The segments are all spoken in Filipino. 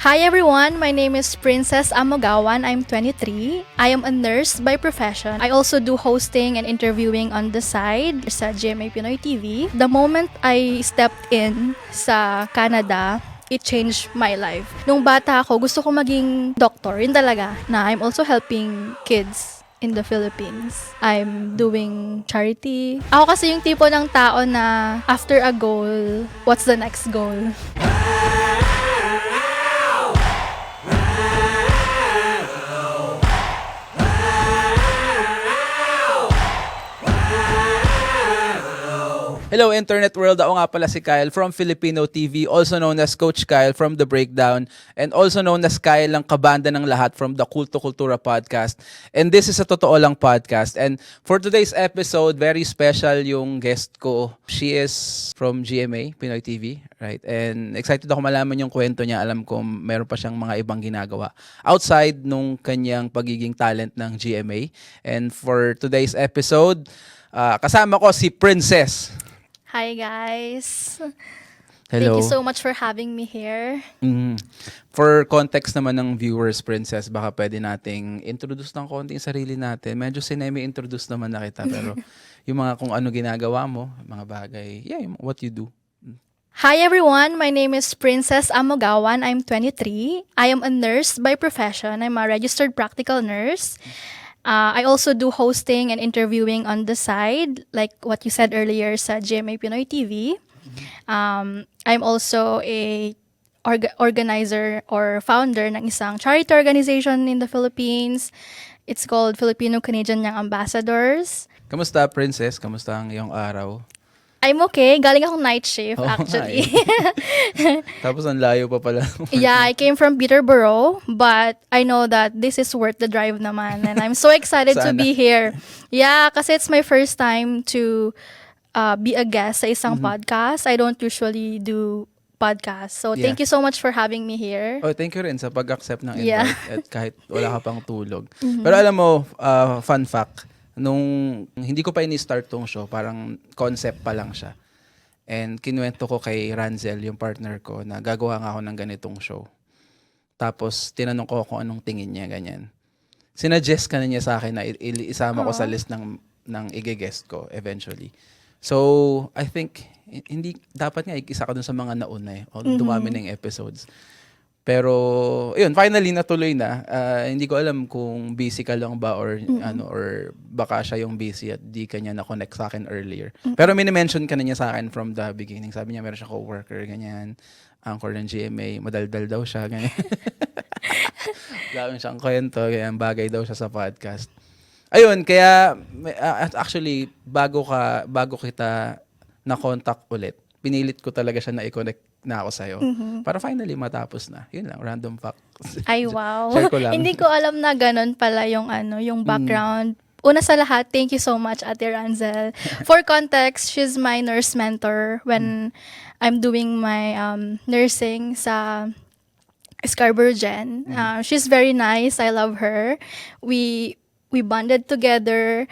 Hi everyone, my name is Princess Amogawan. I'm 23. I am a nurse by profession. I also do hosting and interviewing on the side sa GMA Pinoy TV. The moment I stepped in sa Canada, it changed my life. Nung bata ako, gusto ko maging doctor. Yun talaga, na I'm also helping kids in the Philippines. I'm doing charity. Ako kasi yung tipo ng tao na after a goal, what's the next goal? Hello Internet World, ako nga pala si Kyle from Filipino TV, also known as Coach Kyle from The Breakdown, and also known as Kyle ang kabanda ng lahat from the Kulto Kultura podcast. And this is a Totoo Lang podcast. And for today's episode, very special yung guest ko. She is from GMA, Pinoy TV, right? And excited ako malaman yung kwento niya. Alam ko meron pa siyang mga ibang ginagawa outside nung kanyang pagiging talent ng GMA. And for today's episode, kasama ko si Princess. Hi guys! Hello. Thank you so much for having me here. For context naman ng viewers, Princess, baka pwede nating introduce ng konti yung sarili natin. Medyo sinemi-introduce naman na kita, pero yung mga kung ano ginagawa mo, mga bagay, what you do. Hi everyone, my name is Princess Amogawan. I'm 23. I am a nurse by profession. I'm a registered practical nurse. I also do hosting and interviewing on the side, like what you said earlier sa GMA Pinoy TV. I'm also a organizer or founder ng isang charity organization in the Philippines. It's called Filipino-Canadian Young Ambassadors. Kamusta, Princess? Kamusta ang iyong araw? I'm okay. Galing akong night shift, actually. Tapos ang layo pa pala. Yeah, I came from Peterborough, but I know that this is worth the drive naman. And I'm so excited to be here. Yeah, kasi it's my first time to be a guest sa isang podcast. I don't usually do podcasts. So thank you so much for having me here. Oh, thank you rin sa pag-accept ng invite at kahit wala ka pang tulog. Pero alam mo, fun fact, nung hindi ko pa ini-start tong show, parang concept pa lang siya. And kinuwento ko kay Ranzel, yung partner ko, na gagawa nga ako ng ganitong show. Tapos tinanong ko kung anong tingin niya, ganyan. Sinuggest ka na niya sa akin na isama ko sa list ng i-guest ko eventually. So, I think, hindi dapat nga isa ka dun sa mga nauna eh. Dumami na yung episodes. Pero, yun, finally natuloy na. Hindi ko alam kung busy ka lang ba or or baka siya yung busy at di ka niya na-connect sa akin earlier. Pero mini-mention ka na niya sa akin from the beginning. Sabi niya meron siya co-worker, ganyan. Anchor ng GMA, madaldal daw siya, ganyan. Lawin siyang kwento, ganyan, bagay daw siya sa podcast. Ayun, kaya actually, bago kita na-contact ulit, pinilit ko talaga siya na i-connect na ako sa'yo. Para finally matapos na. Yun lang, random fact. Ay, wow. Share ko lang. Hindi ko alam na ganun pala yung background. Una sa lahat, thank you so much, Ate Ranzel. For context, she's my nurse mentor when I'm doing my nursing sa Scarborough Gen. She's very nice. I love her. We bonded together.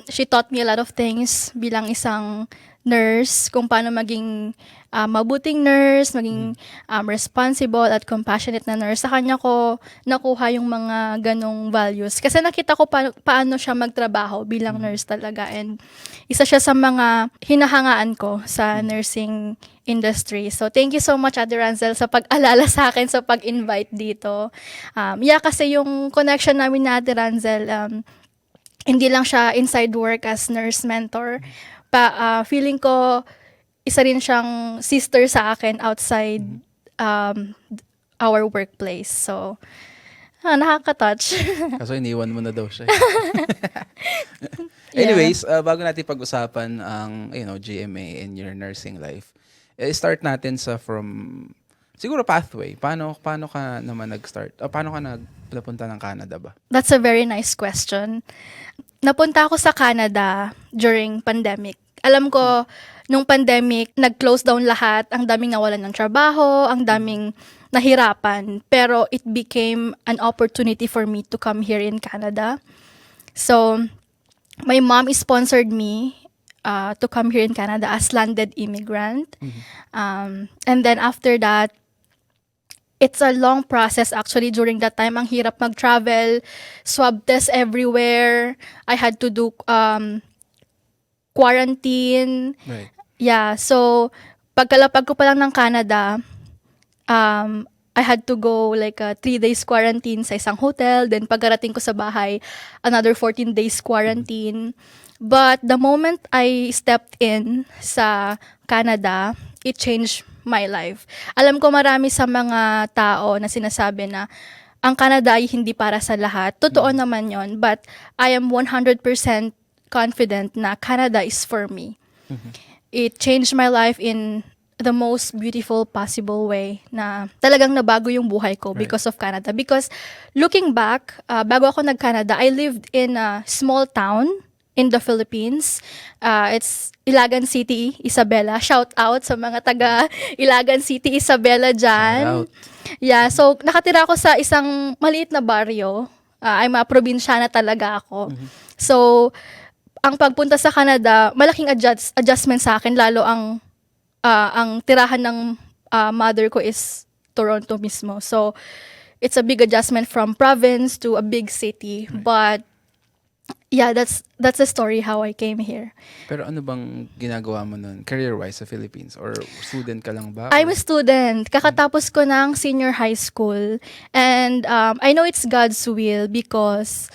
She taught me a lot of things bilang isang nurse, kung paano maging mabuting nurse, maging responsible at compassionate na nurse. Sa kanya ko nakuha yung mga ganong values. Kasi nakita ko paano siya magtrabaho bilang nurse talaga. And isa siya sa mga hinahangaan ko sa nursing industry. So, thank you so much, Ate Ranzel, sa pag-alala sa akin, sa pag-invite dito. Kasi yung connection namin na Ate Ranzel, hindi lang siya inside work as nurse mentor, feeling ko isa rin siyang sister sa akin outside our workplace. So, nakaka-touch. Kaso iniwan mo na daw siya. Anyways, bago natin pag-usapan ang GMA in your nursing life, start natin siguro pathway. Paano ka naman nag-start? Paano ka napunta ng Canada ba? That's a very nice question. Napunta ako sa Canada during pandemic. Alam ko, nung pandemic, nag-close down lahat. Ang daming nawalan ng trabaho, ang daming nahirapan. Pero it became an opportunity for me to come here in Canada. So, my mom sponsored me to come here in Canada as landed immigrant. And then after that, it's a long process actually during that time. Ang hirap mag-travel, swab test everywhere. I had to do quarantine. Right. Yeah, so pagkalapag ko pa lang ng Canada, I had to go like a 3 days quarantine sa isang hotel. Then pagkarating ko sa bahay, another 14 days quarantine. But the moment I stepped in sa Canada, it changed my life. Alam ko marami sa mga tao na sinasabi na ang Canada ay hindi para sa lahat. Totoo naman yon, but I am 100% confident na Canada is for me. It changed my life in the most beautiful possible way na talagang nabago yung buhay ko because of Canada. Because looking back, bago ako nag-Canada, I lived in a small town in the Philippines. It's Ilagan City, Isabela. Shout out sa mga taga Ilagan City, Isabela dyan. Shout out. Yeah, so nakatira ako sa isang maliit na baryo. I'm a probinsyana talaga ako. So, ang pagpunta sa Canada, malaking adjustment sa akin, lalo ang tirahan ng mother ko is Toronto mismo. So, it's a big adjustment from province to a big city. But, yeah, that's the story how I came here. Pero ano bang ginagawa mo nun, career-wise sa Philippines? Or student ka lang ba? I'm Or- a student. Kakatapos ko ng senior high school. And I know it's God's will because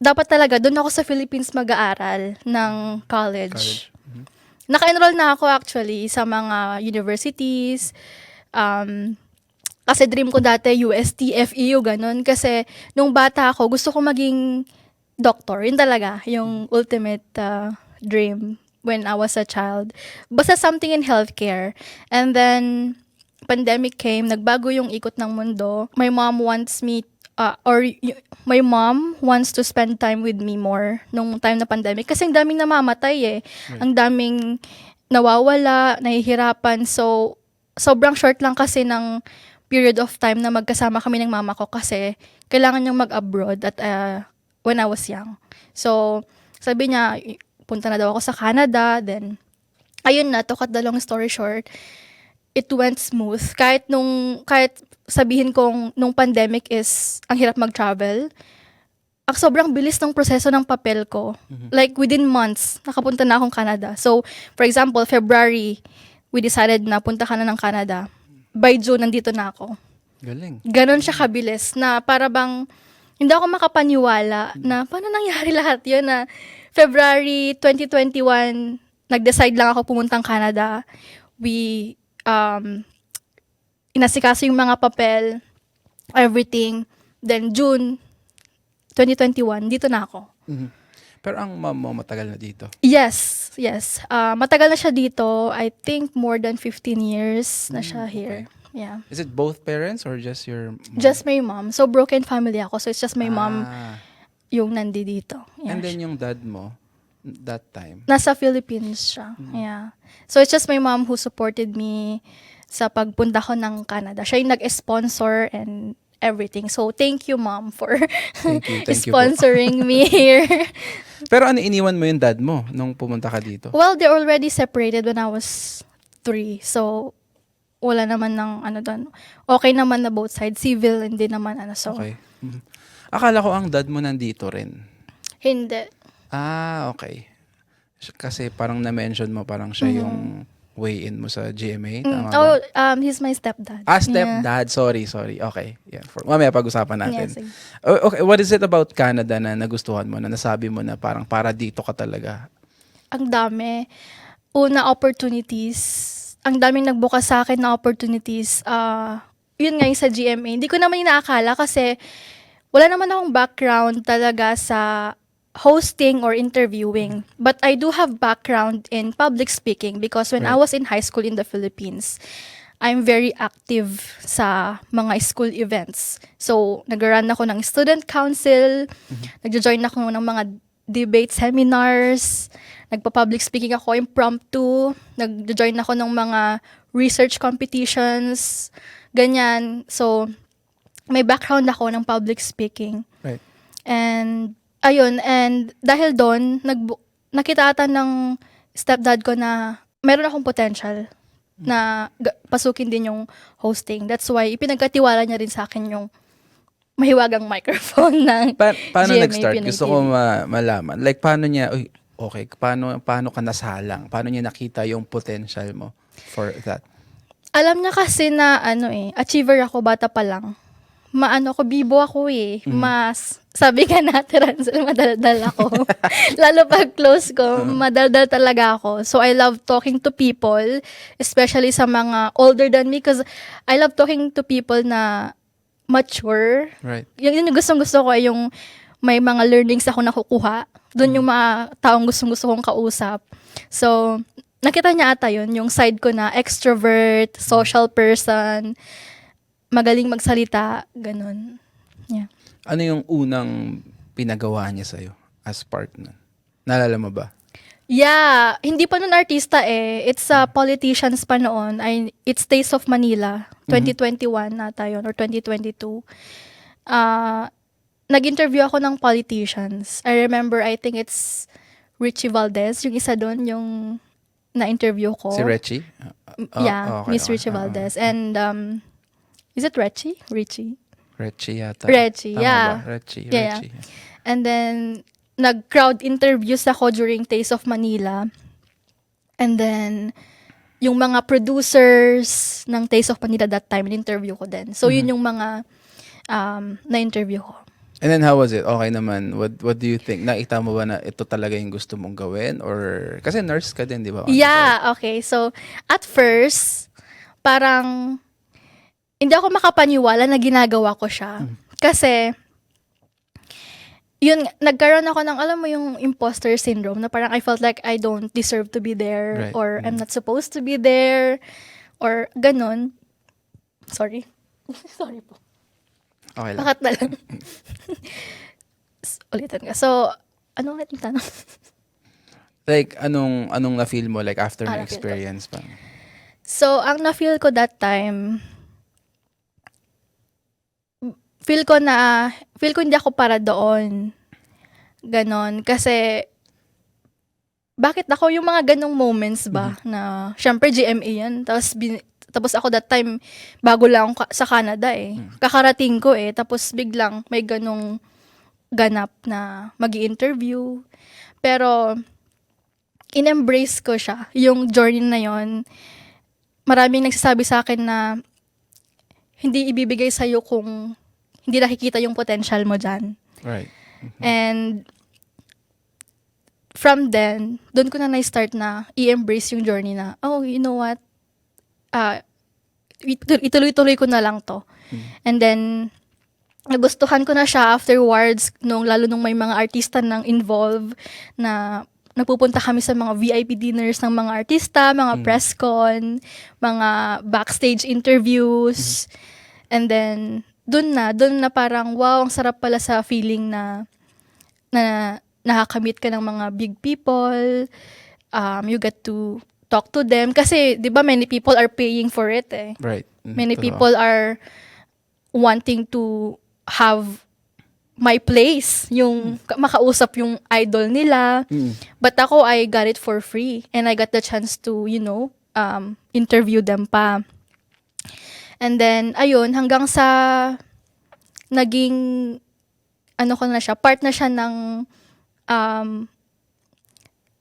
dapat talaga doon ako sa Philippines mag-aaral ng college. Naka-enroll na ako actually sa mga universities. Kasi dream ko dati UST, FEU, ganun. Kasi nung bata ako, gusto ko maging doctor. Yun talaga, yung ultimate dream when I was a child. Basta something in healthcare. And then, pandemic came, nagbago yung ikot ng mundo. My mom wants me, my mom wants to spend time with me more nung time na pandemic. Kasi ang daming namamatay eh. Ang daming nawawala, nahihirapan. So, sobrang short lang kasi ng period of time na magkasama kami ng mama ko kasi kailangan niyang mag-abroad at when I was young. So, sabi niya, punta na daw ako sa Canada. Then, ayun na, to cut the long story short, it went smooth. Kahit sabihin kong nung pandemic is ang hirap mag-travel, ang sobrang bilis ng proseso ng papel ko. Like, within months, nakapunta na akong Canada. So, for example, February, we decided na punta ka na ng Canada. By June, nandito na ako. Galing. Ganon siya kabilis na para bang hindi ako makapaniwala na paano nangyari lahat yun na February 2021, nag-decide lang ako pumuntang Canada. We, inasikaso yung mga papel, everything. Then June 2021, dito na ako. Pero ang mom mo matagal na dito. Yes. Matagal na siya dito. I think more than 15 years na siya here. Yeah. Is it both parents or just your mom? Just my mom. So, broken family ako. So, it's just my mom Ah. yung nandito. Yeah. And then yung dad mo, that time? Nasa Philippines siya. Yeah. So, it's just my mom who supported me sa pagpunta ko ng Canada. Siya yung nag-sponsor and everything. So, thank you, mom, for Thank you po. sponsoring me here. Pero ano, iniwan mo yung dad mo nung pumunta ka dito? Well, they're already separated when I was 3. So, wala naman ng doon. Okay naman na both sides. Civil, hindi naman So, Okay. Akala ko ang dad mo nandito rin. hindi. Ah, okay. Kasi parang na-mention mo, parang siya yung way-in mo sa GMA. Tama ba? He's my stepdad. Stepdad. Sorry. Okay. Yeah. Mamaya pag-usapan natin. Yeah, sige. Okay, what is it about Canada na nagustuhan mo, na nasabi mo na parang para dito ka talaga? Ang dami. Una, opportunities. Ang daming nagbukas sa akin na opportunities. Yun nga yung sa GMA. Hindi ko naman inaakala kasi wala naman akong background talaga sa hosting or interviewing. But I do have background in public speaking because when I was in high school in the Philippines, I'm very active sa mga school events. So, nag-run ako ng student council, nag-join ako ng mga debate seminars, nagpa-public speaking ako impromptu, nag-join ako ng mga research competitions, ganyan. So, may background ako ng public speaking. Right. And, ayun, and dahil doon, nakita ata ng stepdad ko na meron akong potential na pasukin din yung hosting. That's why ipinagkatiwala niya rin sa akin yung mahiwagang microphone ng Paano GMA nag-start? Pinoy Gusto TV. ko malaman. Like, paano niya, okay, paano ka nasalang? Paano niya nakita yung potential mo for that? Alam niya kasi na achiever ako bata pa lang. Bibo ako eh. Mas, sabi ka natin, Ransel, madaldal ako. Lalo pag close ko, madaldal talaga ako. So, I love talking to people, especially sa mga older than me, because I love talking to people na mature. Right. Yun yung gustong-gusto ko, yung may mga learnings ako nakukuha. Doon yung mga taong gustong-gusto kong kausap. So, nakita niya ata yun, yung side ko na extrovert, social person, magaling magsalita, ganun. Yeah. Ano yung unang pinagawa niya sa'yo as partner? Naalala mo ba? Yeah, hindi pa nun artista eh. It's politicians pa noon. It's Taste of Manila, 2021 nata yun, or 2022. Nag-interview ako ng politicians. I remember, I think it's Richie Valdez, yung isa doon, yung na-interview ko. Si Reggie? Yeah, okay, Miss okay. Richie Valdez. And, is it Richie? Reggie yata. Reggie, Tama yeah. ba? Reggie. Yeah. And then, nag-crowd interviews ako during Taste of Manila. And then, yung mga producers ng Taste of Manila that time, in-interview ko din. So, yun yung mga na-interview ko. And then how was it? Okay naman. What do you think? Nakita mo ba na ito talaga yung gusto mong gawin? Or, kasi nurse ka din, di ba? Yeah, okay. So, at first, parang, hindi ako makapaniwala na ginagawa ko siya. Kasi, yun, nagkaroon ako ng, alam mo yung imposter syndrome, na parang I felt like I don't deserve to be there, Right. or I'm not supposed to be there, or ganun. Sorry. Sorry po. Okay lang. Bakit na lang? Ulitin ka. So, ano ulit yung tanong? Like, anong na-feel mo like after Na-feel na ko. experience pa? So, ang na-feel ko that time, feel ko hindi ako para doon. Ganon. Kasi, bakit ako yung mga ganong moments ba na, syempre GMA yan, tapos ako that time, bago lang ako sa Canada eh. Kakarating ko eh, tapos biglang may ganong ganap na magi-interview. Pero, in-embrace ko siya. Yung journey na yon. Maraming nagsasabi sa akin na hindi ibibigay sa'yo kung hindi nakikita yung potential mo dyan. Right. And from then, doon ko na na-start na i-embrace yung journey na, oh, you know what? Ituloy-tuloy ko na lang to. And then, nagustuhan ko na siya afterwards, lalo nung may mga artista nang involved na nagpupunta kami sa mga VIP dinners ng mga artista, mga press con, mga backstage interviews. And then, doon na parang, wow, ang sarap pala sa feeling na nakakamit ka ng mga big people. You get to talk to them. Kasi, di ba, many people are paying for it eh. Right. Many Totoo. people are wanting to have my place, yung makausap yung idol nila. But ako, I got it for free. And I got the chance to, interview them pa. And then, ayun, hanggang sa naging, part na siya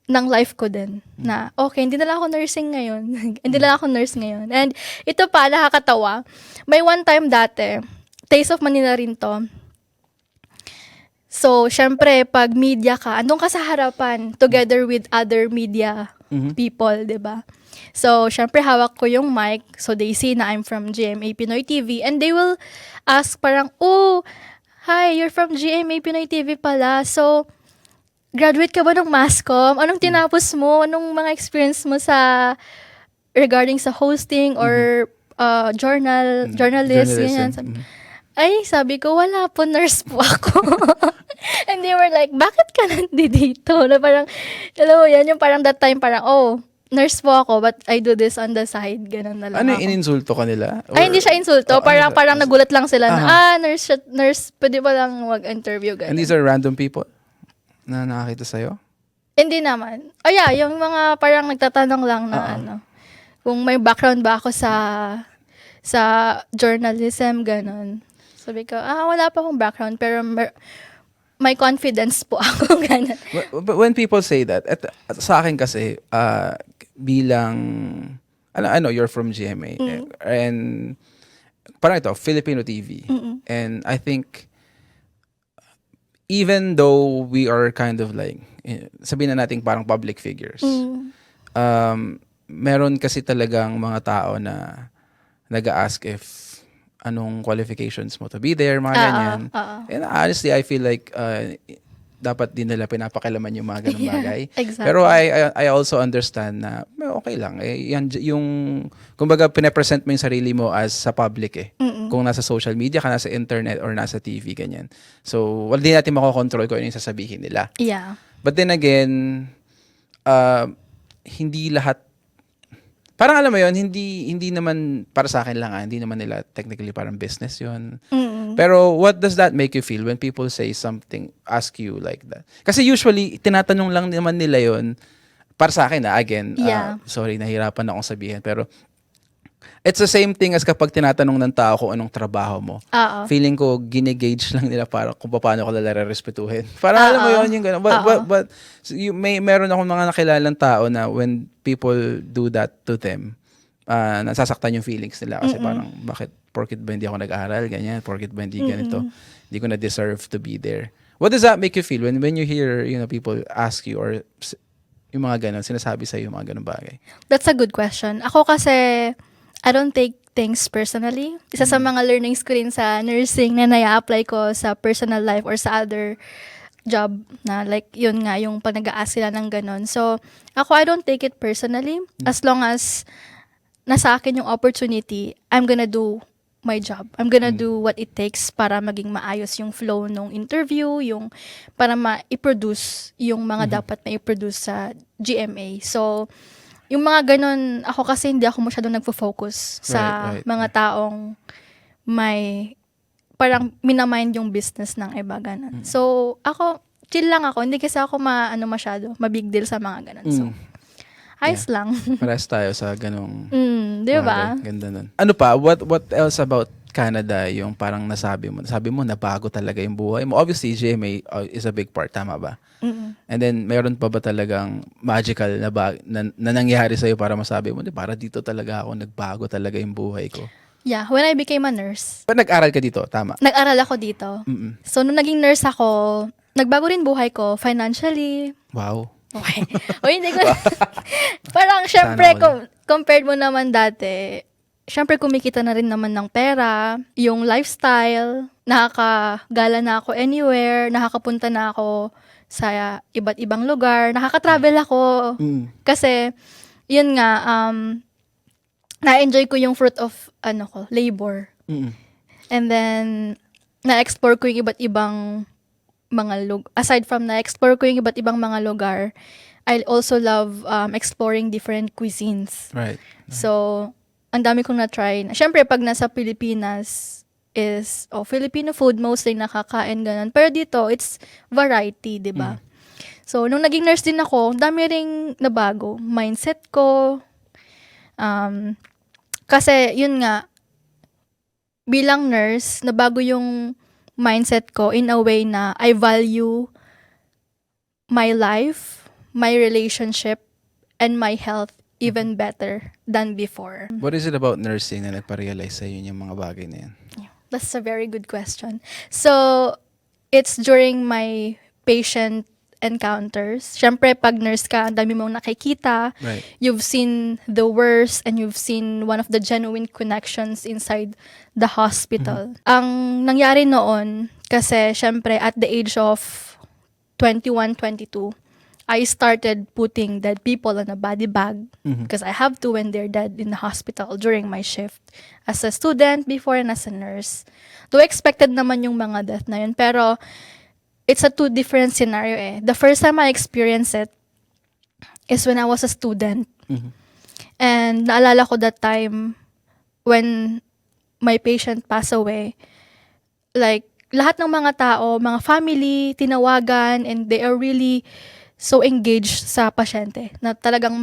ng life ko din. Na, okay, hindi na lang ako nursing ngayon. Hindi na lang ako nurse ngayon. And ito pa, nakakatawa. May one time dati, Taste of Manila rin to. So, syempre, pag media ka, andun ka sa harapan together with other media people, di ba? So, syempre, hawak ko yung mic. So, they see na I'm from GMA Pinoy TV. And they will ask parang, oh, hi, you're from GMA Pinoy TV pala. So, graduate ka ba ng Masscom? Anong tinapos mo? Anong mga experience mo regarding sa hosting or journalist? Ganyan. Ay, sabi ko, wala po, nurse po ako. And they were like, bakit ka nandito? Na parang, alam mo yan, yung parang that time, parang, oh, nurse po ako, but I do this on the side. Ganun na lang Ano, ako. ininsulto ka nila? Ay, hindi siya insulto. Oh, parang nagulat lang sila na, nurse, pwede ba lang mag-interview? Ganun. And these are random people na nakakita sa'yo? Hindi naman. Oh yeah, yung mga parang nagtatanong lang na kung may background ba ako sa journalism, ganun. Sabi ko, wala pa akong background, pero may confidence po ako, ganun. But when people say that, sa akin kasi, bilang, I know you're from GMA, and parang ito, Filipino TV. And I think, even though we are kind of like, sabihin na natin parang public figures, meron kasi talagang mga tao na nag-ask if anong qualifications mo to be there, mga ganyan. And honestly, I feel like dapat din nila pinapakilaman yung mga ganung bagay. Exactly. Pero I also understand na okay lang. Yan, yung, kumbaga, pinapresent mo yung sarili mo as sa public Kung nasa social media ka, nasa internet, or nasa TV, ganyan. So, wala din natin makokontrol kung ano yung sasabihin nila. Yeah. But then again, hindi lahat, parang alam mo yun, hindi naman, para sa akin lang, hindi naman nila technically parang business yun. Pero what does that make you feel when people say something, ask you like that? Kasi usually, tinatanong lang naman nila yun, para sa akin again, sorry, nahirapan akong sabihin, pero it's the same thing as kapag tinatanong ng tao kung anong trabaho mo. Feeling ko, ginigauge lang nila para kung paano ko nila respetuhin. Parang alam mo yun, yung gano'n. But meron akong mga nakilalang tao na when people do that to them, nasasaktan yung feelings nila. Kasi parang, porkit ba hindi ako nag-aral, ganyan, porkit ba hindi ganito, hindi ko na deserve to be there. What does that make you feel when you hear, people ask you or yung mga gano'n, sinasabi sa'yo yung mga gano'ng bagay? That's a good question. Ako kasi, I don't take things personally. Isa sa mga learnings ko rin sa nursing na nai-apply ko sa personal life or sa other job na like yun nga, yung pag nag-a-ask sila ng ganon. So, ako, I don't take it personally. As long as nasa akin yung opportunity, I'm gonna do my job. I'm gonna do what it takes para maging maayos yung flow ng interview, yung para ma-i-produce yung mga dapat na i-produce sa GMA. So, yung mga ganun, ako kasi hindi ako masyadong nagfo-focus sa mga taong may parang minamind yung business ng iba, ganun. So, ako, chill lang ako. Hindi kasi ako masyado, mabig deal sa mga ganun. So, ayos lang. Parehas tayo sa ganung di ba? Ganda nun. Ano pa? What else about Canada yung parang nasabi mo? Sabi mo, nabago talaga yung buhay mo. Obviously, GMA is a big part. Tama ba? And then, mayroon pa ba talagang magical na nangyari sa'yo para masabi mo, para dito talaga ako, nagbago talaga yung buhay ko? Yeah, when I became a nurse. But nag-aral ka dito, tama? Nag-aral ako dito. So, nung naging nurse ako, nagbago rin buhay ko financially. Wow. Okay. O hindi ko, parang syempre, compared mo naman dati, syempre kumikita na rin naman ng pera, yung lifestyle, nakakagala na ako anywhere, nakakapunta na ako sa iba't ibang lugar, nakaka-travel ako. Kasi, yun nga, na-enjoy ko yung fruit of, labor. And then, na-explore ko yung iba't ibang mga lugar. Aside from na-explore ko yung iba't ibang mga lugar, I also love exploring different cuisines. Right. So, ang dami kong na-try. Siyempre, pag nasa Pilipinas is, Filipino food, mostly nakakain, ganun. Pero dito, it's variety, di ba? So, nung naging nurse din ako, dami ring nabago. Mindset ko. Kasi, yun nga, bilang nurse, nabago yung mindset ko in a way na I value my life, my relationship, and my health even better than before. What is it about nursing na nagpa-realize sa'yo yung mga bagay na yan? That's a very good question. So, it's during my patient encounters. Siyempre, pag nurse ka, ang dami mong nakikita. Right. You've seen the worst and you've seen one of the genuine connections inside the hospital. Ang nangyari noon, kasi siyempre, at the age of 21, 22, I started putting dead people on a body bag because I have to when they're dead in the hospital during my shift. As a student before and as a nurse. Though expected naman yung mga death na yun, pero it's a two different scenario eh. The first time I experienced it is when I was a student. And naalala ko that time when my patient passed away, like lahat ng mga tao, mga family, tinawagan, and they are really so engaged sa pasyente na talagang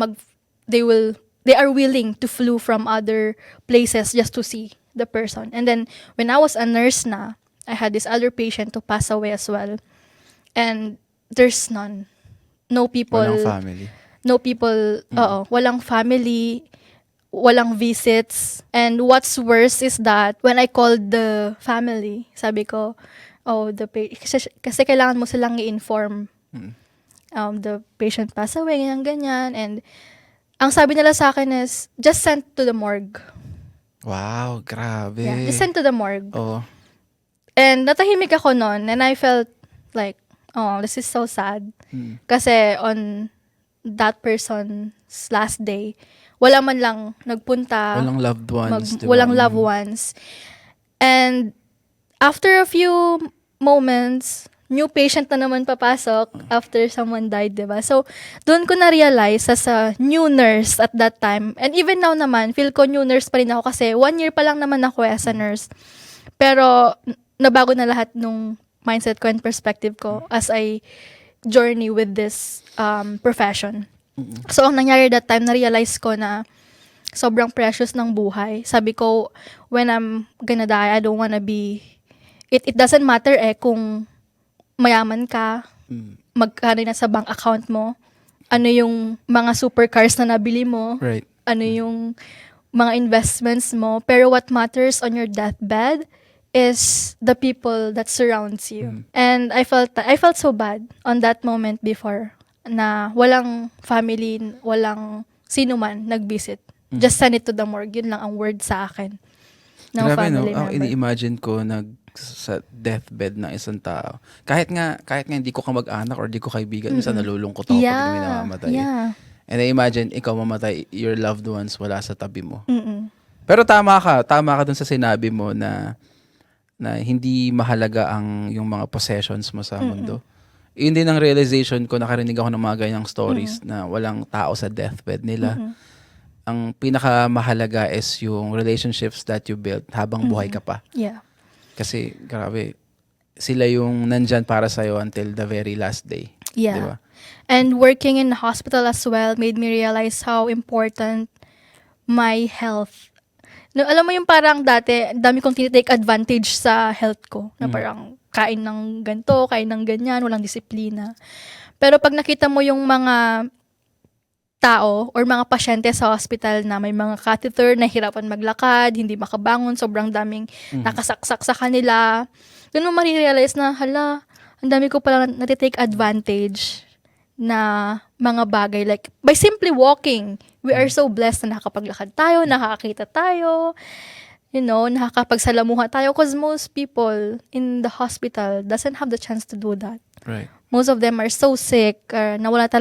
they will they are willing to flew from other places just to see the person. And then when I was a nurse na, I had this other patient to pass away as well. And there's none. No people. Walang family. No people, walang family, walang visits. And what's worse is that when I called the family, sabi ko, kasi kailangan mo silang i-inform. The patient passed away, ganyan. And ang sabi nila sa akin is, just send to the morgue. Wow, grabe. Yeah, just send to the morgue. Oo. And natahimik ako noon, and I felt like, oh, this is so sad. Kasi on that person's last day, wala man lang nagpunta. Walang loved ones. Diba? Walang loved ones. And after a few moments, new patient na naman papasok after someone died, diba? So, doon ko na-realize as a new nurse at that time, and even now naman, feel ko new nurse pa rin ako kasi 1 year pa lang naman ako as a nurse. Pero, nabago na lahat nung mindset ko and perspective ko as I journey with this profession. So, ang nangyari that time, na-realize ko na sobrang precious ng buhay. Sabi ko, when I'm gonna die, I don't wanna be... It doesn't matter kung mayaman ka, magkano na sa bank account mo, ano yung mga supercars na nabili mo, Right. ano yung mga investments mo. Pero what matters on your deathbed is the people that surrounds you. And I felt so bad on that moment before na walang family, walang sino man nag-visit. Just send it to the morgue. Yun lang ang word sa akin ng Grabe, family no? member. Ini-imagine ko sa deathbed ng isang tao. Kahit nga hindi ko kamag-anak or di ko kaibigan, minsan nalulungkot ako pag may namamatay. Yeah. And I imagine, ikaw mamatay, your loved ones wala sa tabi mo. Mm-mm. Pero tama ka dun sa sinabi mo na hindi mahalaga yung mga possessions mo sa mundo. Yun din ang realization ko, nakarinig ako ng mga ganyang stories na walang tao sa deathbed nila. Ang pinakamahalaga is yung relationships that you build habang buhay ka pa. Yeah. Kasi, grabe, sila yung nandyan para sa'yo until the very last day. Yeah. Diba? And working in the hospital as well made me realize how important my health. No, alam mo yung parang dati, dami kong tinitake advantage sa health ko. Na parang kain ng ganito, kain ng ganyan, walang disiplina. Pero pag nakita mo yung mga tao or mga pasyente sa hospital na may mga catheter, nahihirapan maglakad, hindi makabangon, sobrang daming nakasaksak sa kanila. Doon mo marirealize na, hala, ang dami ko pala natitake advantage na mga bagay. Like, by simply walking, we are so blessed na nakakapaglakad tayo, nakakakita tayo, nakakapagsalamuha tayo because most people in the hospital doesn't have the chance to do that. Right. Most of them are so sick na wala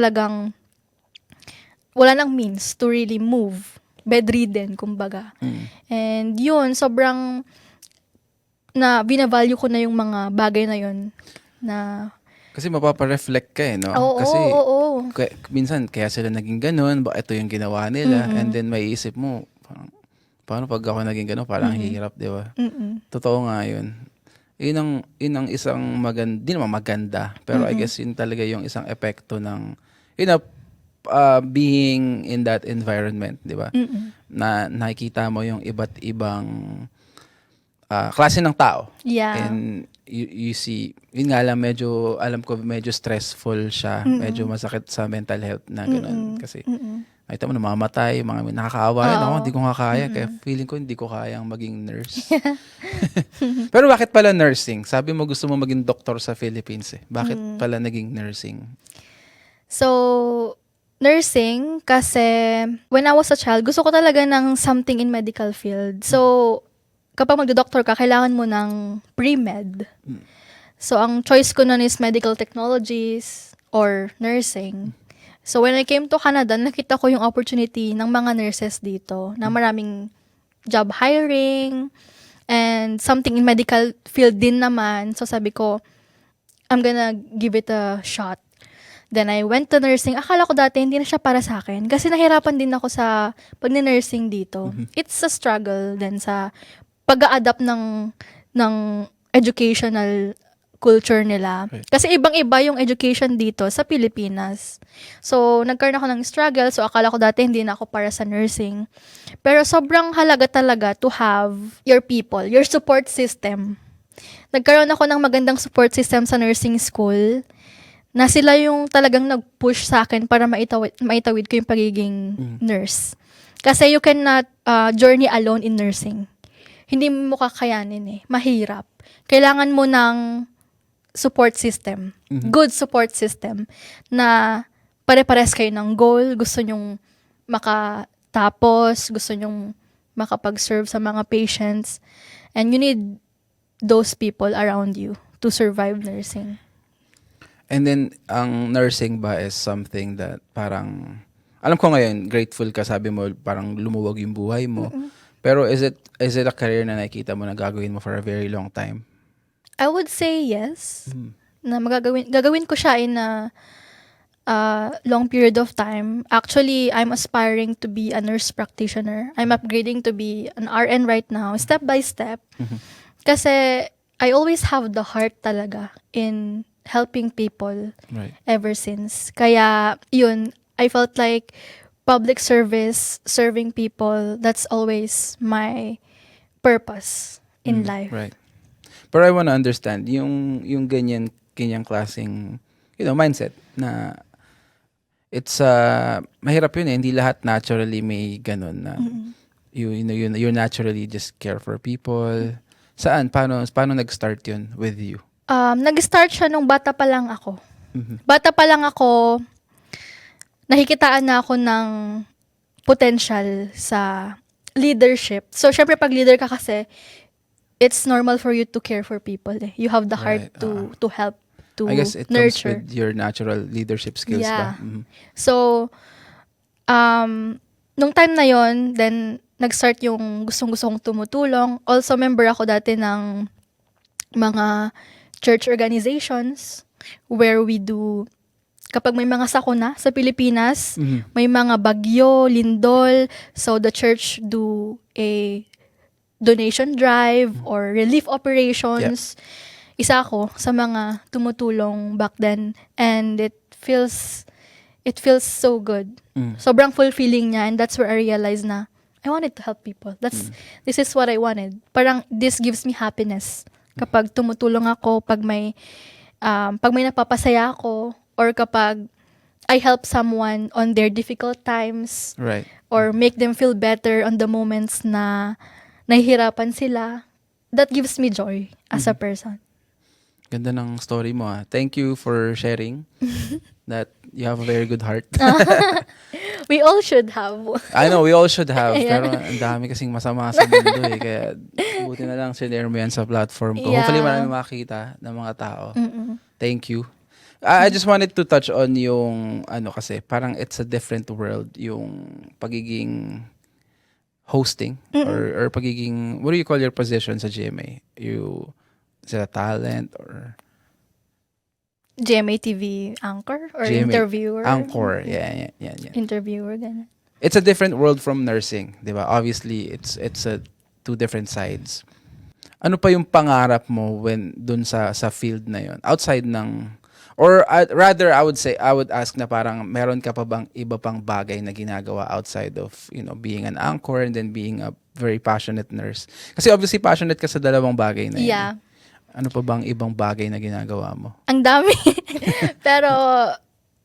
nang means to really move. Bedridden, kumbaga. And yun, sobrang na binavalue ko na yung mga bagay na yun. Na, kasi mapapa-reflect ka no? oo, Kasi oo. minsan, kaya sila naging ganun, ito yung ginawa nila, and then may isip mo, paano pag ako naging ganun, parang hirap, di ba? Totoo nga yun. Yun ang isang maganda, di naman maganda, pero I guess yun talaga yung isang epekto ng, being in that environment, di ba? Na nakikita mo yung iba't ibang klase ng tao. Yeah. And you see, yun nga lang, alam ko, medyo stressful siya. Medyo masakit sa mental health na gano'n. Kasi, nakita mo, namamatay, mga nakakaawa. Ako, hindi ko nga kaya. Kaya feeling ko, hindi ko kayang maging nurse. Pero bakit pala nursing? Sabi mo, gusto mo maging doktor sa Philippines. Bakit pala naging nursing? So, nursing, kasi when I was a child, gusto ko talaga ng something in medical field. So, kapag magdo-doctor ka, kailangan mo ng pre-med. So, ang choice ko nun is medical technologies or nursing. So, when I came to Canada, nakita ko yung opportunity ng mga nurses dito na maraming job hiring and something in medical field din naman. So, sabi ko, I'm gonna give it a shot. Then I went to nursing. Akala ko dati hindi na siya para sa akin kasi nahirapan din ako sa pag-nursing dito. It's a struggle din sa pag-a-adapt ng educational culture nila. Right. Kasi ibang-iba yung education dito sa Pilipinas. So, nagkaroon ako ng struggle. So, akala ko dati hindi na ako para sa nursing. Pero sobrang halaga talaga to have your people, your support system. Nagkaroon ako ng magandang support system sa nursing school na sila yung talagang nag-push sa akin para maitawid ko yung pagiging nurse. Kasi you cannot journey alone in nursing. Hindi mo kakayanin Mahirap. Kailangan mo ng support system. Good support system. Na pare-pares kayo ng goal. Gusto nyong makatapos. Gusto nyong makapag-serve sa mga patients. And you need those people around you to survive nursing. And then, ang nursing ba is something that parang, alam ko ngayon, grateful ka, sabi mo, parang lumuwag yung buhay mo. Pero is it a career na nakikita mo na gagawin mo for a very long time? I would say yes. Na gagawin ko siya in a long period of time. Actually, I'm aspiring to be a nurse practitioner. I'm upgrading to be an RN right now, step by step. Kasi I always have the heart talaga in helping people ever since. Kaya, yun, I felt like public service, serving people, that's always my purpose in life. Right. Pero I wanna understand, yung ganyang klaseng, mindset na it's, mahirap yun Hindi lahat naturally may ganun na you naturally just care for people. Saan? Paano nag-start yun with you? Nag-start siya nung bata pa lang ako. Bata pa lang ako, nakikitaan na ako ng potential sa leadership. So, syempre, pag leader ka kasi, it's normal for you to care for people. You have the heart to help, to I guess it nurture. comes with your natural leadership skills ba? So, nung time na yon, then, nag-start yung gustong-gusto kong tumutulong. Also, member ako dati ng mga church organizations where we do, kapag may mga sakuna sa Pilipinas, may mga bagyo, lindol, so the church do a donation drive or relief operations. Isa ako sa mga tumutulong back then, and it feels so good. Sobrang fulfilling niya, and that's where I realized na I wanted to help people. This is what I wanted. Parang this gives me happiness kapag tumutulong ako, pag may napapasaya ako, or kapag I help someone on their difficult times, Right. or make them feel better on the moments na nahihirapan sila. That gives me joy as a person. Ganda ng story mo Thank you for sharing that you have a very good heart. We all should have. I know, we all should have. Pero ang dami kasing masama sa mundo Kaya buti na lang sinare mo yan sa platform ko. Hopefully marami makita ng mga tao. Thank you. I just wanted to touch on yung kasi parang it's a different world yung pagiging hosting or pagiging, what do you call your position sa GMA? Is it a talent or GMA TV anchor or GMA interviewer? Anchor, yeah. Interviewer, ganun. It's a different world from nursing, di ba? Obviously, it's a two different sides. Ano pa yung pangarap mo when dun sa field na yon? Outside ng, or rather, I would ask na parang meron ka pa bang iba pang bagay na ginagawa outside of, being an anchor and then being a very passionate nurse? Kasi obviously passionate ka sa dalawang bagay na yun. Yeah. Ano pa bang ibang bagay na ginagawa mo? Ang dami. Pero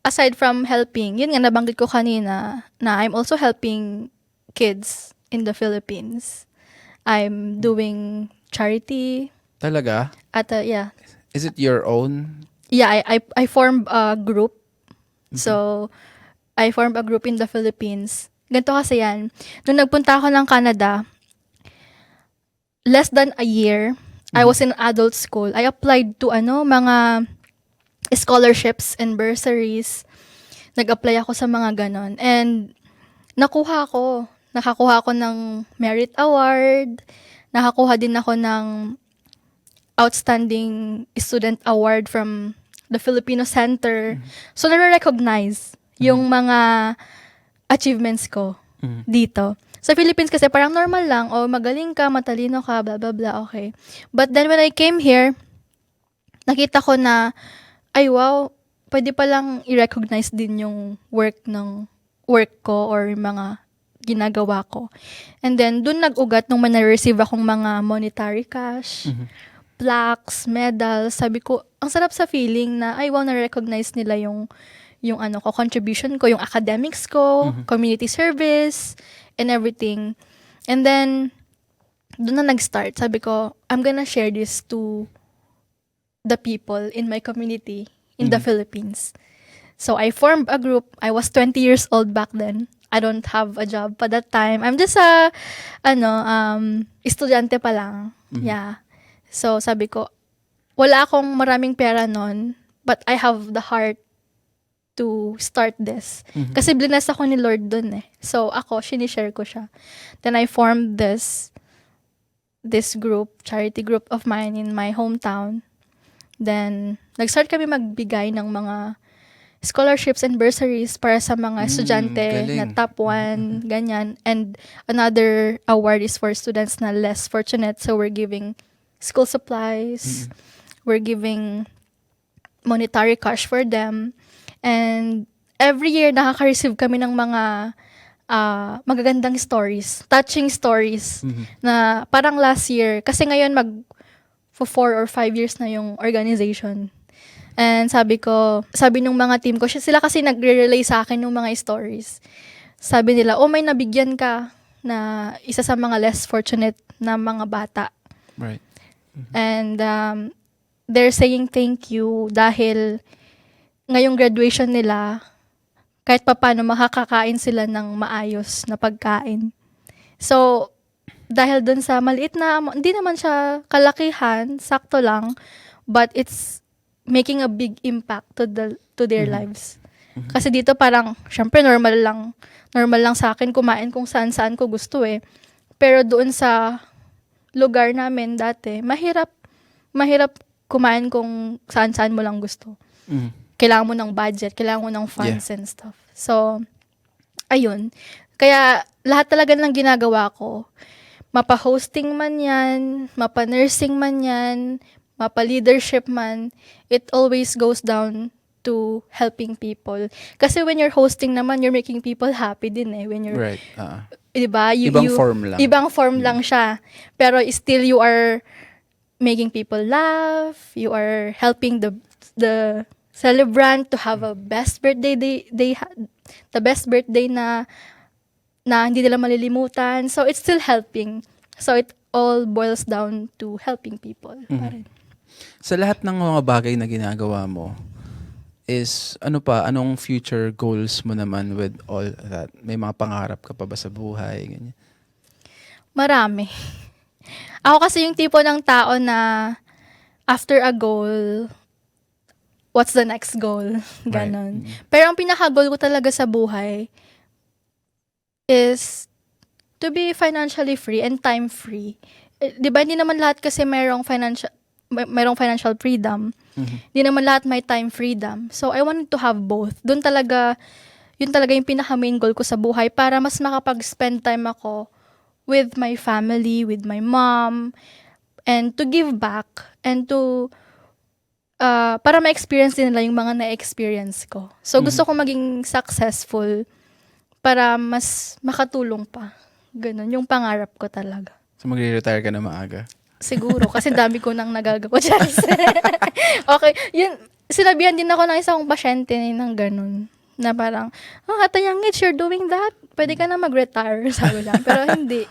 aside from helping, yun nga nabanggit ko kanina, na I'm also helping kids in the Philippines. I'm doing charity. Talaga? At yeah. Is it your own? Yeah, I formed a group. So, I formed a group in the Philippines. Ganito kasi yan. Nung nagpunta ako ng Canada, less than a year, I was in adult school. I applied to mga scholarships and bursaries. Nag-apply ako sa mga ganon. And nakakuha ako ng merit award. Nakakuha din ako ng outstanding student award from the Filipino Center. So, nare-recognize yung mga achievements ko dito. Sa Philippines kasi parang normal lang, magaling ka, matalino ka, blah, blah, blah, okay. But then when I came here, nakita ko na, ay wow, pwede palang i-recognize din yung work ko or mga ginagawa ko. And then, dun nag-ugat nung receive akong mga monetary cash, plaques, medals. Sabi ko, ang sarap sa feeling na, ay wow, na-recognize nila yung contribution ko, yung academics ko, community service, and everything. And then, doon na nag-start. Sabi ko, I'm gonna share this to the people in my community in the Philippines. So, I formed a group. I was 20 years old back then. I don't have a job pa that time. I'm just estudyante pa lang. Yeah. So, sabi ko, wala akong maraming pera nun, but I have the heart to start this. Kasi bless ako ni Lord dun eh. So, ako, sinishare ko siya. Then, I formed this group, charity group of mine in my hometown. Then, nag-start kami magbigay ng mga scholarships and bursaries para sa mga estudyante na galing. top 1, ganyan. And another award is for students na less fortunate. So, we're giving school supplies. We're giving monetary cash for them. And every year, nakaka-receive kami ng mga magagandang stories, touching stories, na parang last year, kasi ngayon for 4 or 5 years na yung organization. And sabi nung mga team ko, sila kasi nagre-relay sa akin ng mga stories. Sabi nila, may nabigyan ka na isa sa mga less fortunate na mga bata. Right. And they're saying thank you dahil ngayong graduation nila, kahit papano makakakain sila ng maayos na pagkain. So, dahil dun sa maliit na, hindi naman siya kalakihan, sakto lang, but it's making a big impact to their lives. Kasi dito parang, syempre normal lang sa akin kumain kung saan ko gusto eh. Pero doon sa lugar namin dati, mahirap kumain kung saan mo lang gusto. Kailangan mo ng budget, kailangan mo ng funds and stuff. So, ayun. Kaya, lahat talaga ng ginagawa ko, mapa-hosting man yan, mapa-nursing man yan, mapa-leadership man, it always goes down to helping people. Kasi when you're hosting naman, you're making people happy din eh. When you're, Right. diba? Ibang form lang. Ibang form lang siya. Pero still, you are making people laugh, you are helping the celebrant to have a best birthday the best birthday na hindi nila malilimutan. So it's still helping. So it all boils down to helping people. Sa lahat ng mga bagay na ginagawa mo, is anong future goals mo naman with all that? May mga pangarap ka pa ba sa buhay? Ganyan. Marami. Ako kasi yung tipo ng tao na after a goal, what's the next goal? Ganon. Pero ang pinaka-goal ko talaga sa buhay is to be financially free and time free. Di ba, hindi naman lahat kasi mayroong financial freedom. Hindi naman lahat may time freedom. So, I wanted to have both. Yun talaga yung pinaka-main goal ko sa buhay para mas makapag-spend time ako with my family, with my mom, and to give back, and to para ma-experience din nila yung mga na-experience ko. So, gusto ko maging successful para mas makatulong pa. Ganun, yung pangarap ko talaga. So, magre-retire ka na maaga? Siguro, kasi dami ko nang nagagawa. Okay, yun, sinabihan din ako ng isang pasyente ng ganun. Na parang, at a young age, you're doing that? Pwede ka na mag-retire, sabi lang. Pero hindi.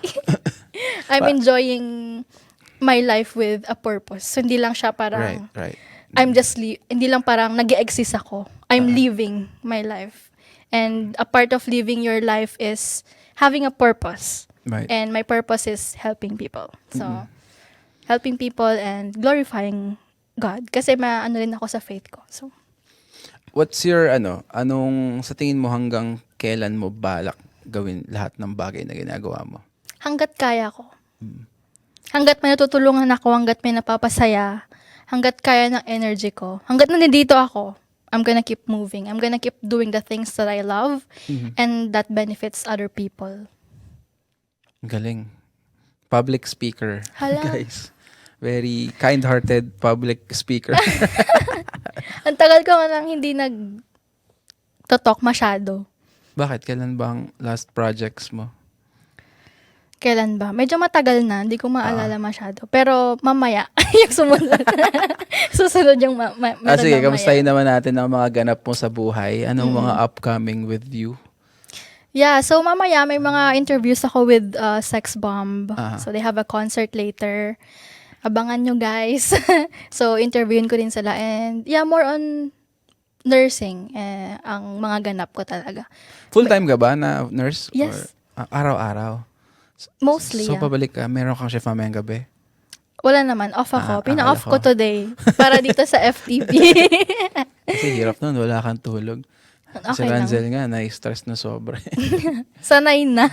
I'm enjoying my life with a purpose. So, hindi lang siya parang, Right. hindi lang parang nag-exist ako. I'm living my life. And a part of living your life is having a purpose. Right. And my purpose is helping people. So, helping people and glorifying God. Kasi rin ako sa faith ko. So, what's your, anong sa tingin mo hanggang kailan mo balak gawin lahat ng bagay na ginagawa mo? hanggat kaya ko. Hanggat may natutulungan ako, hanggat may napapasaya, hanggat kaya ng energy ko, hanggat nandito ako, I'm gonna keep moving. I'm gonna keep doing the things that I love and that benefits other people. Galing. Public speaker. Hala. Guys. Very kind-hearted public speaker. Ang tagal ko nga nang hindi nag-talk masyado. Bakit? Kailan bang last projects mo? Kailan ba? Medyo matagal na. Hindi ko maalala masyado. Pero mamaya, yung sumunod. Susunod yung meron Sige, mamaya. kamustahin naman natin ang mga ganap mo sa buhay. Anong mga upcoming with you? Yeah, so mamaya may mga interviews ako with Sex Bomb. Aha. So they have a concert later. Abangan nyo guys. So interviewin ko din sila. And yeah, more on nursing. Ang mga ganap ko talaga. Full-time ka ba na nurse? Yes. Or, araw-araw? Mostly, So, yeah. pabalik ka, meron kang shift mamayang gabi? Wala naman, off ako. Pina-off akala ko ko. today. Para dito sa FTP. Kasi hirap nun, wala kang tulog. Si Okay lang. Ranzel nga, na-stress na sobra. Sanay na.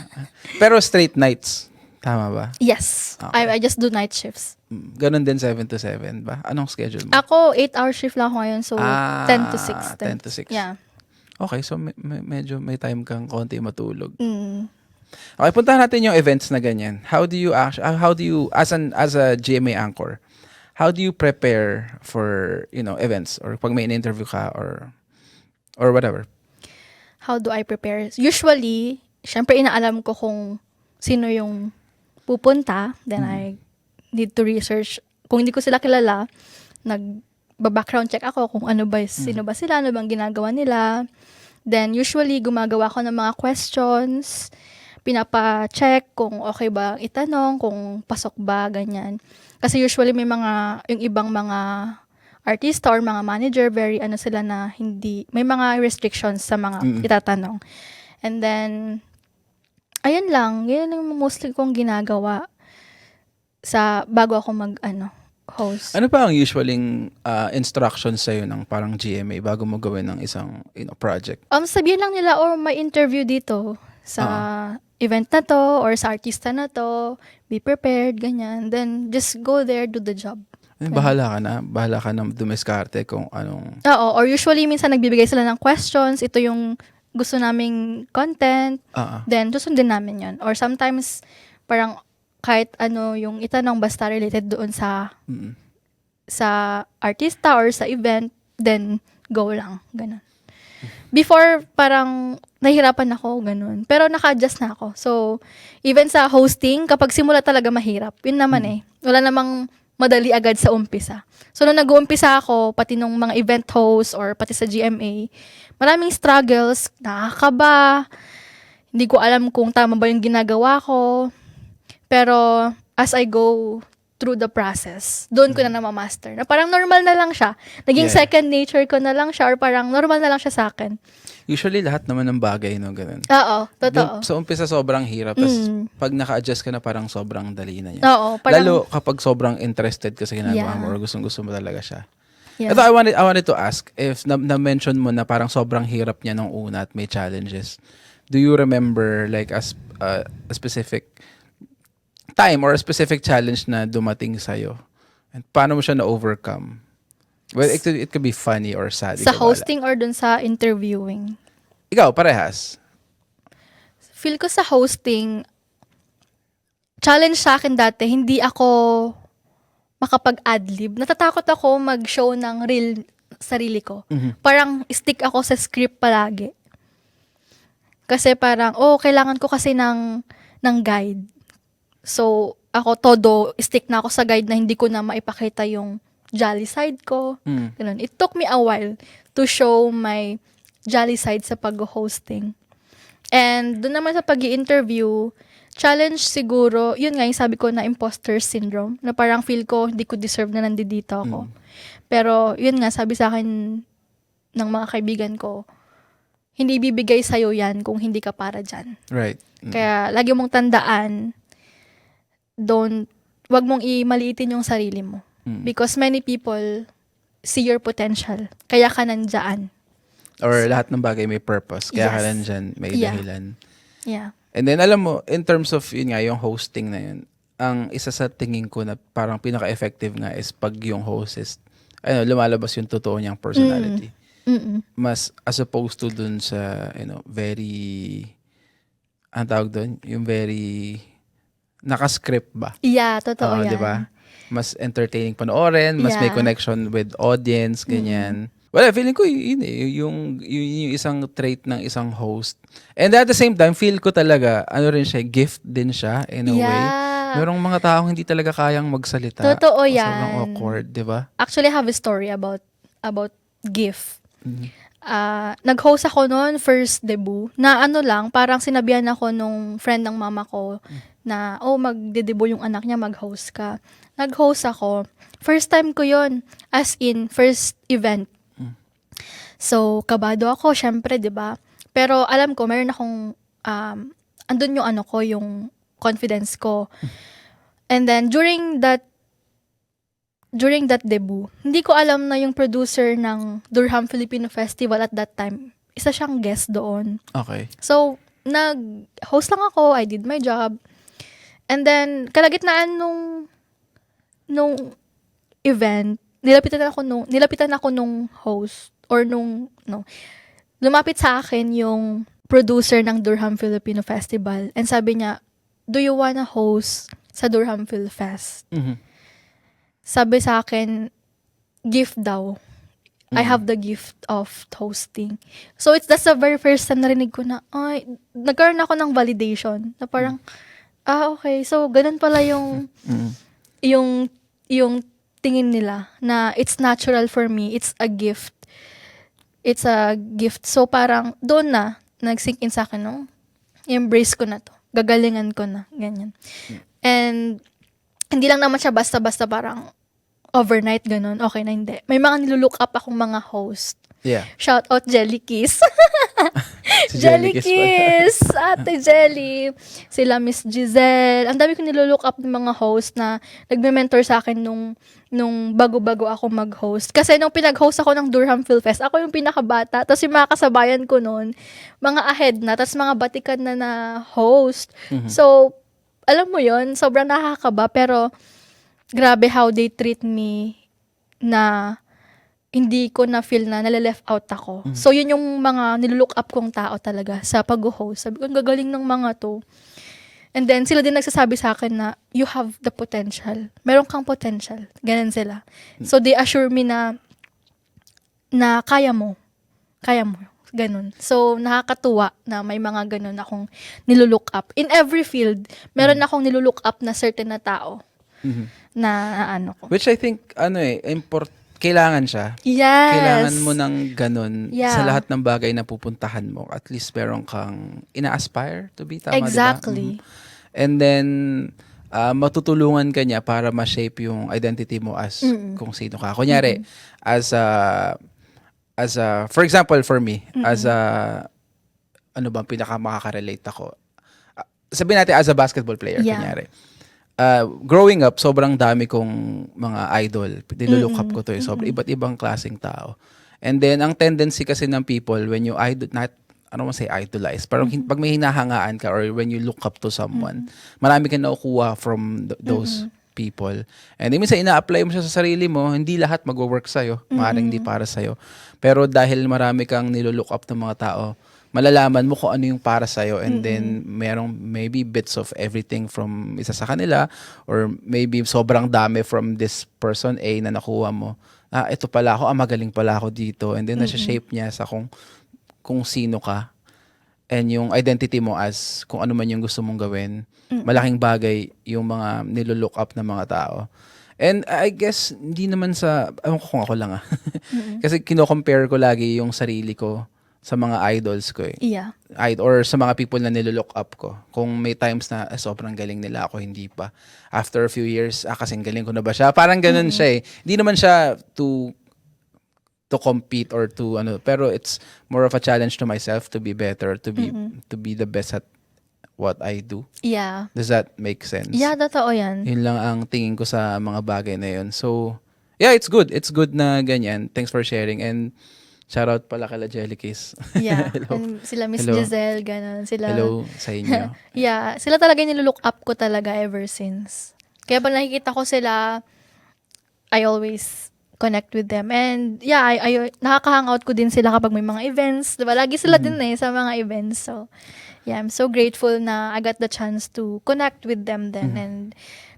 Pero straight nights, tama ba? Yes. Okay. I just do night shifts. Ganon din 7 to 7 ba? Anong schedule mo? Ako, 8-hour shift lang ako ngayon. So, 10 to 6. 10 to 6. Yeah. Okay, so medyo may time kang konti matulog. Mm. Okay, puntahan natin yung events na ganyan. How do you as a GMA anchor, how do you prepare for, events or pag may in-interview ka or whatever? How do I prepare? Usually, syempre inaalam ko kung sino yung pupunta. Then I need to research. Kung hindi ko sila kilala, nag-background check ako kung sino ba sila, ano bang ginagawa nila. Then usually, gumagawa ko ng mga questions. Pinapa-check kung okay ba itanong, kung pasok ba, ganyan. Kasi usually may yung ibang mga artista or mga manager, very sila na may mga restrictions sa mga itatanong. And then, ayun lang, yun yung mostly kong ginagawa bago ako host. Ano pa ang usualing instructions sa'yo ng parang GMA bago mo gawin ng isang project? Sabihin lang nila, may interview dito sa event na to or sa artista na to, be prepared, ganyan. Then, just go there, do the job. Bahala ka na dumiskarte kung anong... Oo, or usually, minsan nagbibigay sila ng questions, ito yung gusto naming content, then susundin namin yon. Or sometimes, parang kahit yung itanong basta related doon sa artista or sa event, then go lang, ganun. Before, parang nahihirapan ako, ganun. Pero naka-adjust na ako. So, even sa hosting, kapag simula talaga mahirap. Yun naman Wala namang madali agad sa umpisa. So, nung nag-uumpisa ako, pati nung mga event host or pati sa GMA, maraming struggles, nakakaba, hindi ko alam kung tama ba yung ginagawa ko. Pero, as I go through the process, doon ko na ma-master. Na parang normal na lang siya. Naging second nature ko na lang siya or parang normal na lang siya sa akin. Usually, lahat naman ng bagay, ganun. Oo, totoo. Sa umpisa, sobrang hirap. Tapos, pag naka-adjust ka na, parang sobrang dali na niya. Oo, parang, Lalo kapag sobrang interested ka sa ginagawa mo or gustong-gusto mo talaga siya. yeah. Ito, I wanted to ask, if na-mention mo na parang sobrang hirap niya nung una at may challenges, do you remember like a specific time or a specific challenge na dumating sa'yo? And paano mo siya na-overcome? Well, it could be funny or sad. Sa hosting or dun sa interviewing? Ikaw, parehas. Feel ko sa hosting, challenge sa akin dati, hindi ako makapag-adlib. Natatakot ako mag-show ng real sarili ko. Parang stick ako sa script palagi. Kasi parang, kailangan ko kasi ng guide. So, ako stick na ako sa guide na hindi ko na maipakita yung jolly side ko. Ganun. It took me a while to show my jolly side sa pag-hosting. And doon naman sa pag-i-interview, challenge siguro, yun nga yung sabi ko na imposter syndrome, na parang feel ko hindi ko deserve na nandito ako. Pero yun nga, sabi sa akin ng mga kaibigan ko, hindi bibigay sa'yo yan kung hindi ka para dyan. Right. Kaya lagi mong tandaan, wag mong imaliitin yung sarili mo. Because many people see your potential. Kaya ka nandyan. Or lahat ng bagay may purpose. Kaya ka Yes. nandyan, may Yeah. dahilan. Yeah. And then, alam mo, in terms of, yun nga, yung hosting na yun, ang isa sa tingin ko na parang pinaka-effective nga is pag yung host is, lumalabas yung totoo niyang personality. Mas, as opposed to dun sa, very, ang tawag dun, yung very, naka-script ba? Yeah, totoo yan. Di ba? mas entertaining panoorin, mas may Yeah. connection with audience, ganyan. Well, feeling ko yun yung isang trait ng isang host. And at the same time, feel ko talaga, ano rin siya, gift din siya in a way. Yeah. Merong mga taong hindi talaga kayang magsalita. Totoo O yan. sobrang awkward, di ba? Actually, I have a story about GIF. Mhm. Nag-host ako noon, first debut, na ano lang, parang sinabihan ako nung friend ng mama ko na, magde-debut yung anak niya, mag-host ka. Nag-host ako. First time ko yon, as in, first event. So, kabado ako, syempre, di ba? Pero alam ko, meron akong, andun yung ano ko, yung confidence ko. And then, during that debut, hindi ko alam na yung producer ng Durham Filipino Festival at that time, isa siyang guest doon. Okay. So, nag-host lang ako, I did my job. And then, kalagitnaan nung event, nilapitan ako nung host, or lumapit sa akin yung producer ng Durham Filipino Festival. And sabi niya, do you wanna host sa Durham Phil Fest? Mhm. Sabi sa akin, gift daw. I have the gift of hosting. So, that's the very first time narinig ko na, nagkaroon ako ng validation. Na parang, okay. So, ganun pala yung, yung tingin nila na it's natural for me. It's a gift. It's a gift. So, parang doon na, nag-sink in sa akin, embrace ko na to. Gagalingan ko na. Ganyan. And, hindi lang naman siya basta-basta parang overnight, ganun. Okay na, hindi. May mga nilulook up akong mga host. Yeah. Shout out Jelly Kiss. Si Jelly Jelly Kiss Kiss! Ate Jelly! Sila Miss Giselle. Ang dami ko nilulook up ng mga host na nagme-mentor sa akin nung bago-bago ako mag-host. Kasi nung pinag-host ako ng Durham Film Fest, ako yung pinakabata. Tapos yung mga kasabayan ko noon, mga ahead na, tapos mga batikan na host. So, alam mo yon, sobrang nakakaba. Pero, grabe how they treat me na hindi ko na feel na nale-left out ako. So, yun yung mga nilulook up kong tao talaga sa pag-host. Sabi ko, ang gagaling ng mga to. And then, sila din nagsasabi sa akin na, you have the potential. Meron kang potential. Ganun sila. So, they assure me na kaya mo. Kaya mo. Ganun. So, nakakatuwa na may mga ganun akong nilulook up. In every field, meron akong nilulook up na certain na tao. Na ano ko. Which I think, kailangan siya. Yes. Kailangan mo ng ganun Yeah. sa lahat ng bagay na pupuntahan mo. At least meron kang ina-aspire to be, tama, Exactly. diba? And then, matutulungan ka niya para ma-shape yung identity mo as kung sino ka. Kunyari, as a, for example, for me, as a, ano bang pinaka-makaka-relate ako? Sabihin natin, as a basketball player, Yeah. kunyari. Growing up, sobrang dami kong mga idol. Nilulook up ko to. Sobrang iba't ibang klaseng tao. And then, ang tendency kasi ng people, when you idolize, parang pag may hinahangaan ka or when you look up to someone, marami kang nakukuha from those people. And then, minsan ina-apply mo siya sa sarili mo, hindi lahat mag-work sa'yo. Maaaring hindi para sa'yo. Pero dahil marami kang nilulook up ng mga tao, malalaman mo kung ano yung para sa'yo, and then merong maybe bits of everything from isa sa kanila, or maybe sobrang dami from this person A na nakuha mo. Ito pala ako, magaling pala ako dito, and then nasa-shape niya sa kung sino ka, and yung identity mo as kung ano man yung gusto mong gawin. Malaking bagay yung mga nilulook up na mga tao. And I guess, hindi naman ewan ko kung ako lang kasi kino-compare ko lagi yung sarili ko sa mga idols ko eh. Yeah. Or sa mga people na nilulook up ko. Kung may times na sobrang galing nila, ako hindi pa. After a few years, kasing galing ko na ba siya? Parang ganun siya eh. Hindi naman siya to compete or to pero it's more of a challenge to myself to be better, to be the best at what I do. Yeah. Does that make sense? Yeah, totoo yan. Yun lang ang tingin ko sa mga bagay na yun. So, yeah, it's good. It's good na ganyan. Thanks for sharing. And shoutout pala kala Jelly Kiss. Yeah. Hello. And sila Miss Hello. Giselle, ganun. Sila, Hello sa inyo. yeah. Sila talaga yung nilulook up ko talaga ever since. Kaya pag nakikita ko sila, I always connect with them. And yeah, I nakaka-hangout ko din sila kapag may mga events. Diba? Lagi sila din sa mga events. So, yeah, I'm so grateful na I got the chance to connect with them then. And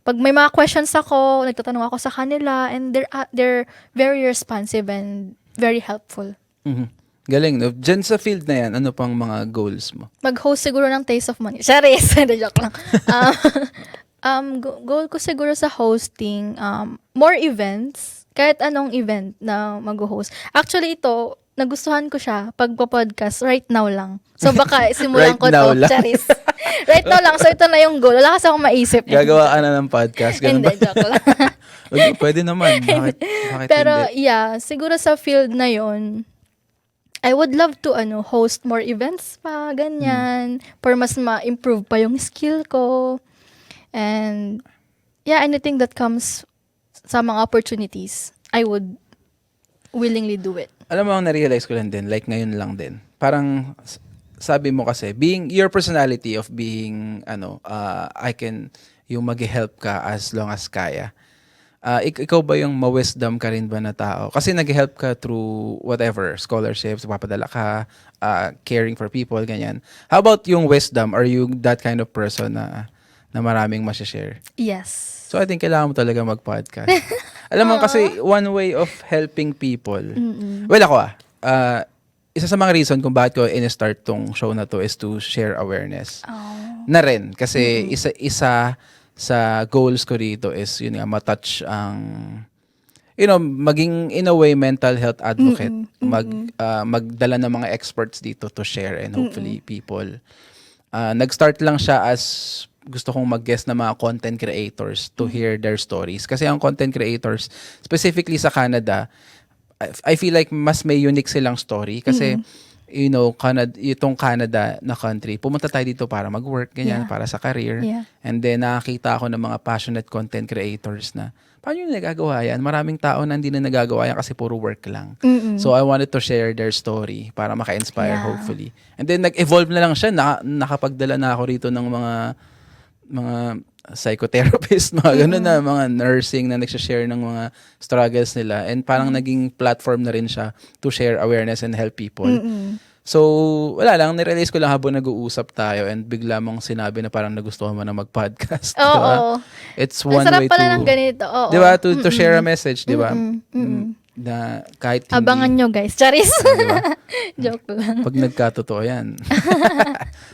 pag may mga questions ako, nagtatanong ako sa kanila, and they're very responsive and very helpful. Mhm. Galing, no? Diyan sa field na yan, ano pang mga goals mo? Mag-host siguro ng Taste of Manila. Charis! Joke lang. Goal ko siguro sa hosting, more events. Kahit anong event na mag-host. Actually, ito, nagustuhan ko siya pagpa-podcast right now lang. So, baka simulan Right ko now to. lang. Charis. Right now lang. So, ito na yung goal. Wala kasi akong maisip. Gagawa ka na ng podcast, ganun Hindi, ba? joke lang. Pwede naman. Bakit Pero, hindi? yeah, siguro sa field na yon I would love to host more events pa, ganyan, for mas ma-improve pa yung skill ko. And yeah, anything that comes sa mga opportunities, I would willingly do it. Alam mo, ang na-realize ko lang din, like ngayon lang din. Parang, sabi mo kasi, being, your personality of being, yung mag-help ka as long as kaya. Ikaw ba yung ma-wisdom ka rin ba na tao? Kasi nag-help ka through whatever, scholarships, papadala ka, caring for people, ganyan. How about yung wisdom? Are you that kind of person na maraming masashare? Yes. So I think kailangan mo talaga mag-podcast. Alam mo kasi one way of helping people. Well ako isa sa mga reason kung bakit ko in-start tong show na to is to share awareness. Na rin kasi isa sa goals ko dito is yun nga matouch ang maging in a way mental health advocate, magdala ng mga experts dito to share and hopefully people. Nag-start lang siya as gusto kong mag-guest na mga content creators to hear their stories. Kasi ang content creators, specifically sa Canada, I feel like mas may unique silang story. Kasi, itong Canada na country, pumunta tayo dito para mag-work, ganyan, para sa career. Yeah. And then, nakakita ako ng mga passionate content creators na, paano yung nagagawa yan? Maraming tao na hindi na nagagawa yan kasi puro work lang. So, I wanted to share their story para maka-inspire, hopefully. And then, nag-evolve na lang siya. Nakapagdala na ako rito ng mga psychotherapist, mga ganun na, mga nursing na nagsashare ng mga struggles nila. And parang naging platform na rin siya to share awareness and help people. So, wala lang, nirealize ko lang habang nag-uusap tayo and bigla mong sinabi na parang nagustuhan mo na mag-podcast. Oo. Diba? It's one Masarap way pala to... ng ganito. Oo. Diba? To share a message, diba? Na kahit hindi... Abangan nyo, guys. Charis. Diba? Joke lang. Pag nagkatotoo yan,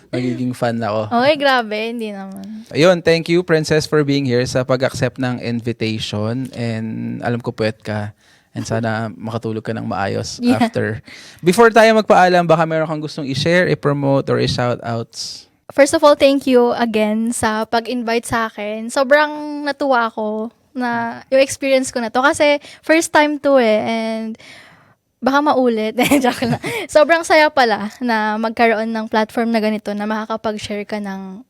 magiging fan na ako. Okay, grabe. Hindi naman. Ayun, thank you, Princess, for being here sa pag-accept ng invitation. And alam ko puwet ka. And sana makatulog ka ng maayos after. Before tayo magpaalam, baka meron kang gustong i-share, i-promote, or i-shoutouts. First of all, thank you again sa pag-invite sa akin. Sobrang natuwa ako na yung experience ko na to. Kasi first time to and baka maulit. Joke lang. Sobrang saya pala na magkaroon ng platform na ganito na makakapag-share ka ng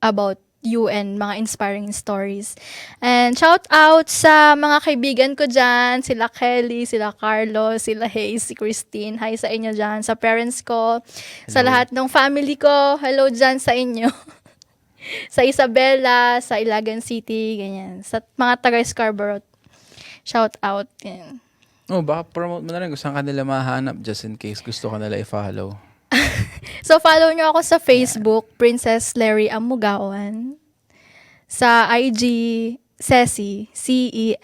about you and mga inspiring stories. And shout out sa mga kaibigan ko dyan, sila Kelly, sila Carlos, sila Hayes, si Christine. Hi sa inyo dyan. Sa parents ko, sa lahat ng family ko, hello dyan sa inyo. Sa Isabela, sa Ilagan City, ganyan. Sa mga taga Scarborough, shout out. Ganyan. Oh, baka promote mo na rin kung saan kanila mahanap just in case gusto ka nila i-follow. So, follow nyo ako sa Facebook, Princess Larry Amugawan. Sa IG, Ceci, CESSXYY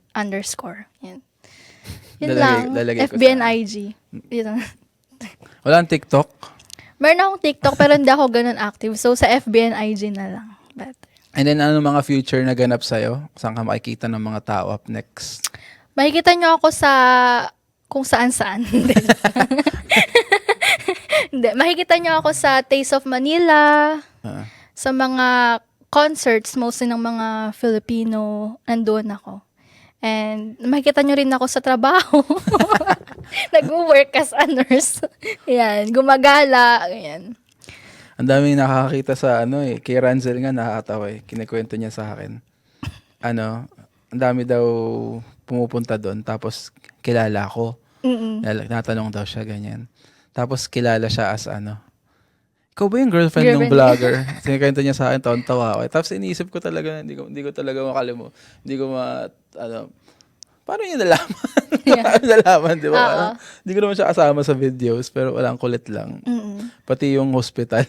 _ Yan. Yun lang. lalagay ko FB and sa- IG. Yun lang. Walang TikTok? Meron akong TikTok pero hindi ako ganun active. So, sa FB and IG na lang. Better. And then, ano mga future na ganap sa'yo? Saan ka makikita ng mga tao up next? Makikita nyo ako sa kung saan-saan. Hindi. Makikita nyo ako sa Taste of Manila, sa mga concerts, mostly ng mga Filipino, nandun ako. And makikita nyo rin ako sa trabaho. Nag-work as a nurse. Yan, gumagala. Yan. Ang daming nakakakita sa kay Ranzel nga nakakatawa kinikwento niya sa akin. Ang dami daw pumupunta doon tapos kilala ko. Natanong daw siya ganyan. Tapos kilala siya as ikaw ba yung girlfriend ng vlogger? Kinikwento niya sa akin, tawa ako. Tapos iniisip ko talaga, hindi ko talaga makalimut. Hindi ko paano niya nalaman? Yeah. Nalaman, di ba? Hindi ko naman siya kasama sa videos, pero walang kulit lang. Pati yung hospital.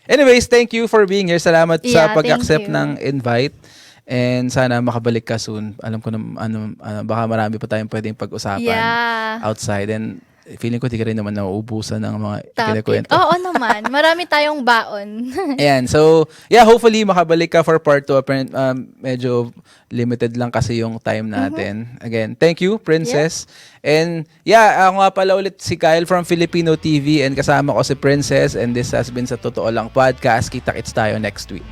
Anyways, thank you for being here. Salamat sa Yeah, pag-accept thank you. ng invite. And sana makabalik ka soon. Alam ko na baka marami pa tayong pwedeng pag-usapan Yeah. outside. And feeling ko di ka rin naman nauubusan ng mga Topic. kinikwento. Oo naman. Marami tayong baon. Ayan. So, yeah, hopefully makabalik ka for part 2. Medyo limited lang kasi yung time natin. Again, thank you, Princess. And yeah, ako nga pala ulit si Kyle from Filipino TV and kasama ko si Princess and this has been sa Totoo Lang Podcast. Kita-kits tayo next week.